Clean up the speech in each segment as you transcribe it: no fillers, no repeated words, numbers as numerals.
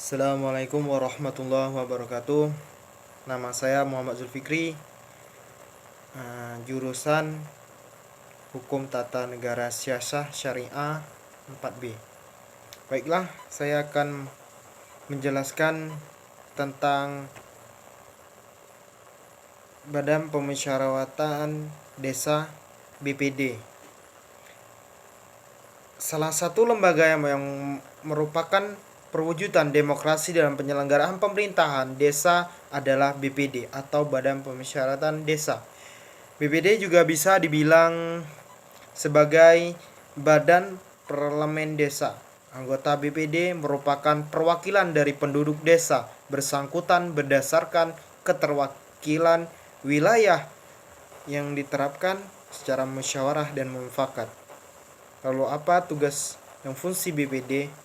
Assalamualaikum warahmatullahi wabarakatuh. Nama saya Muhammad Zulfikri, jurusan Hukum Tata Negara Siasah Syariah 4B. Baiklah, saya akan menjelaskan tentang Badan Pemusyawaratan Desa BPD. Salah satu lembaga yang merupakan perwujudan demokrasi dalam penyelenggaraan pemerintahan desa adalah BPD atau Badan Pemusyawaratan Desa. BPD juga bisa dibilang sebagai badan parlemen desa. Anggota BPD merupakan perwakilan dari penduduk desa bersangkutan berdasarkan keterwakilan wilayah yang diterapkan secara musyawarah dan mufakat. Lalu apa tugas dan fungsi BPD?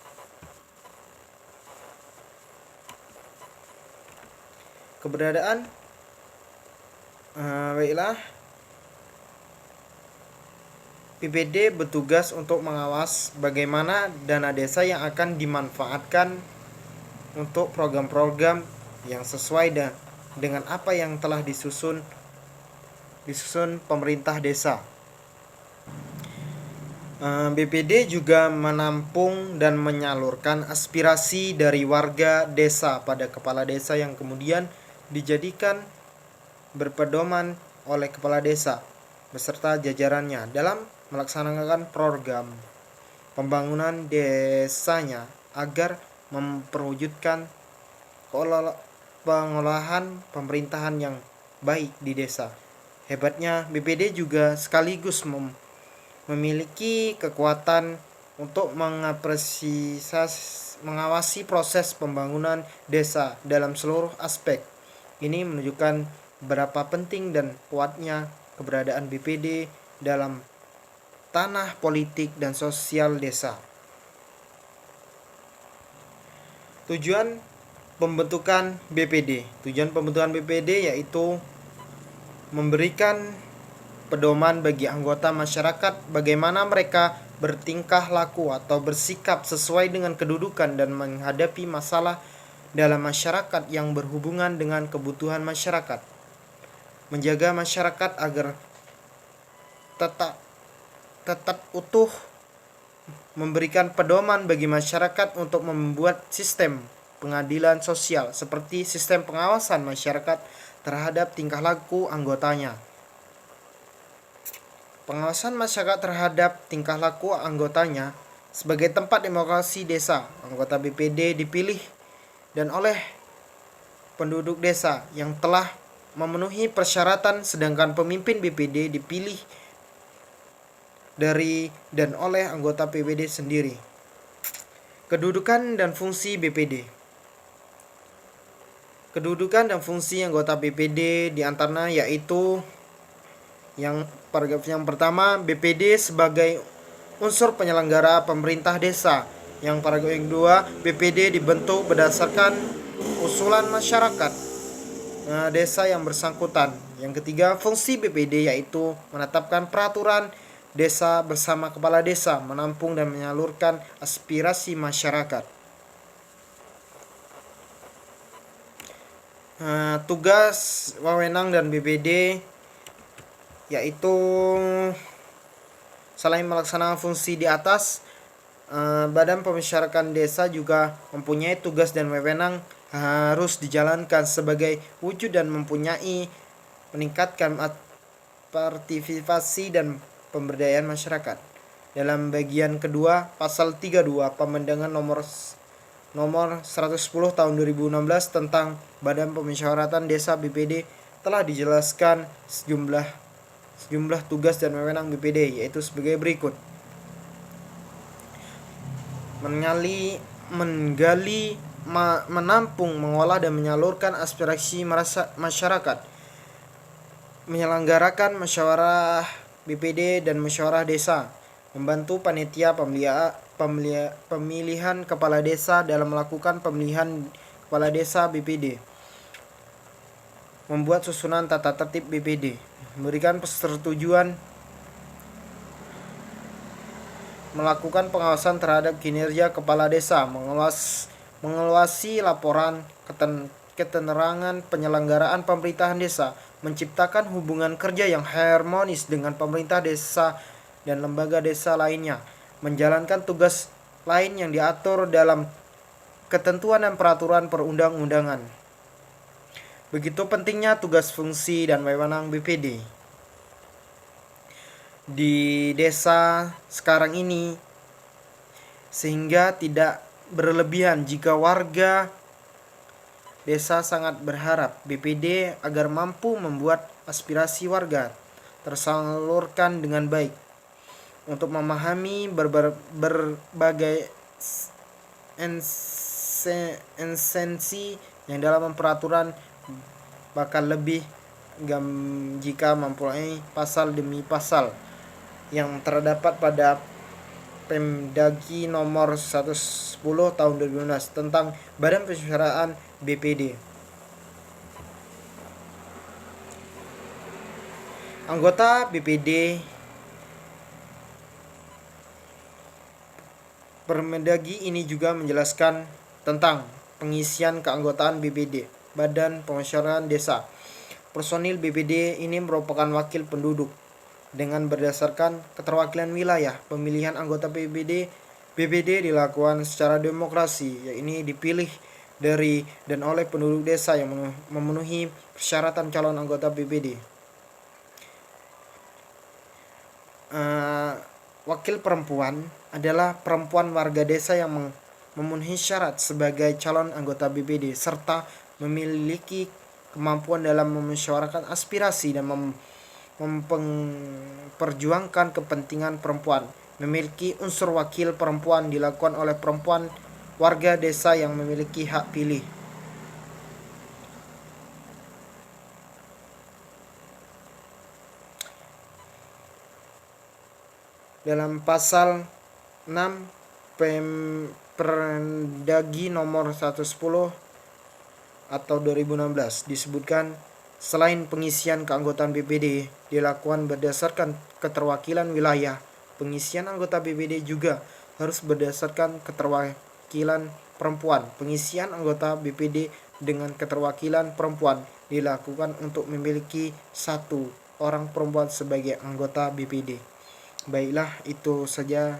Keberadaan baiklah, BPD bertugas untuk mengawas bagaimana dana desa yang akan dimanfaatkan untuk program-program yang sesuai dengan apa yang telah disusun pemerintah desa. BPD juga menampung dan menyalurkan aspirasi dari warga desa pada kepala desa yang kemudian dijadikan berpedoman oleh kepala desa beserta jajarannya dalam melaksanakan program pembangunan desanya agar memperwujudkan pengolahan pemerintahan yang baik di desa. Hebatnya, BPD juga sekaligus memiliki kekuatan untuk mengawasi proses pembangunan desa dalam seluruh aspek. Ini menunjukkan berapa penting dan kuatnya keberadaan BPD dalam tanah politik dan sosial desa. Tujuan pembentukan BPD. Tujuan pembentukan BPD yaitu memberikan pedoman bagi anggota masyarakat bagaimana mereka bertingkah laku atau bersikap sesuai dengan kedudukan dan menghadapi masalah dalam masyarakat yang berhubungan dengan kebutuhan masyarakat. Menjaga masyarakat agar tetap utuh, memberikan pedoman bagi masyarakat untuk membuat sistem pengadilan sosial seperti sistem pengawasan masyarakat terhadap tingkah laku anggotanya. Pengawasan masyarakat terhadap tingkah laku anggotanya sebagai tempat demokrasi desa. Anggota BPD dipilih dan oleh penduduk desa yang telah memenuhi persyaratan, sedangkan pemimpin BPD dipilih dari dan oleh anggota BPD sendiri. Kedudukan dan fungsi BPD. Kedudukan dan fungsi anggota BPD diantaranya yaitu yang pertama, BPD sebagai unsur penyelenggara pemerintah desa. Yang paragraf yang kedua, BPD dibentuk berdasarkan usulan masyarakat desa yang bersangkutan. Yang ketiga, fungsi BPD yaitu menetapkan peraturan desa bersama kepala desa, menampung dan menyalurkan aspirasi masyarakat. Tugas, wewenang dan BPD yaitu selain melaksanakan fungsi di atas, Badan Pemusyawaratan Desa juga mempunyai tugas dan wewenang harus dijalankan sebagai wujud dan meningkatkan partisipasi dan pemberdayaan masyarakat. Dalam bagian kedua, pasal 32 Permendagan nomor 110 tahun 2016 tentang Badan Pemusyawaratan Desa BPD telah dijelaskan sejumlah tugas dan wewenang BPD yaitu sebagai berikut. Menggali, menampung, mengolah dan menyalurkan aspirasi masyarakat, menyelenggarakan musyawarah BPD dan musyawarah desa, membantu panitia pemilihan kepala desa dalam melakukan pemilihan kepala desa BPD, membuat susunan tata tertib BPD, memberikan persetujuan melakukan pengawasan terhadap kinerja kepala desa, mengawas mengeluasi laporan keterangan penyelenggaraan pemerintahan desa, menciptakan hubungan kerja yang harmonis dengan pemerintah desa dan lembaga desa lainnya, menjalankan tugas lain yang diatur dalam ketentuan dan peraturan perundang-undangan. Begitu pentingnya tugas, fungsi, dan wewenang BPD di desa sekarang ini, sehingga tidak berlebihan jika warga desa sangat berharap BPD agar mampu membuat aspirasi warga tersalurkan dengan baik, untuk memahami berbagai esensi yang dalam peraturan, bakal lebih jika mempunyai pasal demi pasal yang terdapat pada Pemdagri nomor 110 tahun 2012 tentang Badan Penyelenggaraan BPD. Anggota BPD Permendagri ini juga menjelaskan tentang pengisian keanggotaan BPD, Badan Pemusyawaratan Desa. Personil BPD ini merupakan wakil penduduk dengan berdasarkan keterwakilan wilayah. Pemilihan anggota BPD dilakukan secara demokrasi, yaitu dipilih dari dan oleh penduduk desa yang memenuhi persyaratan calon anggota BPD. Wakil perempuan adalah perempuan warga desa yang memenuhi syarat sebagai calon anggota BPD serta memiliki kemampuan dalam memusyawarahkan aspirasi dan memperjuangkan kepentingan perempuan. Memiliki unsur wakil perempuan dilakukan oleh perempuan warga desa yang memiliki hak pilih. Dalam pasal 6 Permendagri nomor 110 atau 2016 disebutkan, selain pengisian keanggotaan BPD dilakukan berdasarkan keterwakilan wilayah, pengisian anggota BPD juga harus berdasarkan keterwakilan perempuan. Pengisian anggota BPD dengan keterwakilan perempuan dilakukan untuk memiliki satu orang perempuan sebagai anggota BPD. Baiklah, itu saja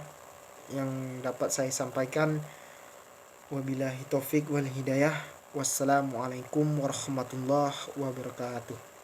yang dapat saya sampaikan. Wabillahi taufik wal hidayah. Wassalamualaikum warahmatullahi wabarakatuh.